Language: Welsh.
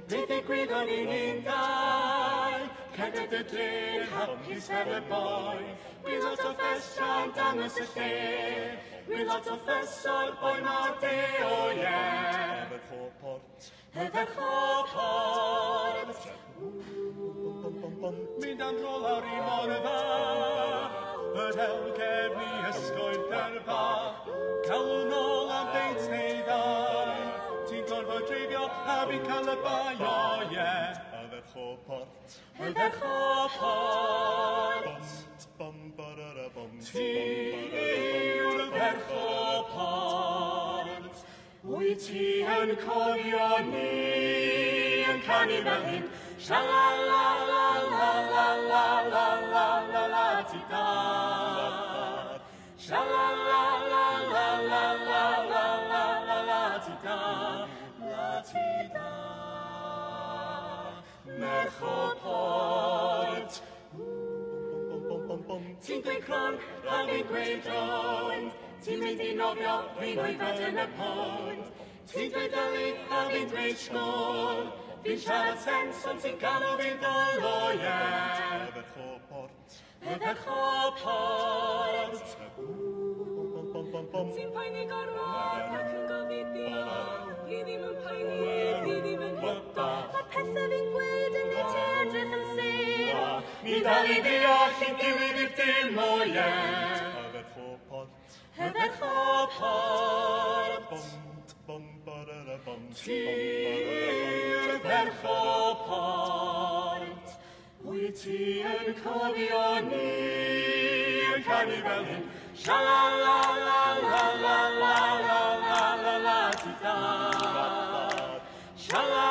Beth ddigwyddodd i ni'n dau, cerded y dyn, hapus fel y boi. Wi lot o ffesa'n dangos y lle, wi lot o ffeso'r boi mor de, o ie. Yfed choport. Mynd am dro lawr i morfa, y del gefni ysgoedd derfa, calw nôl am beint neu ddau. Ti'n gorfod dreifio a fi'n cael y bai, o ie. Yfed choport. Yfed choport. Ti yw'r yfed choport. Wyt ti yn cofio ni yn canu fel hyn? Sha-la-la-la-la-la-la-la-la-la-la-ti-da. Sha-la-la-la-la-la-la-la-la-la-ti-da. La-ti-da. Merchoport. Ti'n dweud cronc a fi'n gweud rond. Ti'n mynd i nofio, fi'n oedfed yn y pond. Ti'n dweud ddylu a fi'n dweud sgôl. Fi'n siarad sens ond ti'n galw fi'n ddol, o ie. Yfed choport. Yfed choport. Ti'n poeni gormod ac yn gofidio. Fi ddim yn poeni, fi ddim yn hito. Mae pethau fi'n gweud yn ei ti edrych yn sy'n. Ni dal i ddeall i'n gilydd i'r dim, o ie. Yfed choport. Yfed choport. Ti yfed choport. Wyt ti yn cofio ni yn canu fel hyn? Sha-la-la-la-la-la-la-la-la-la-ti-da. Sha-la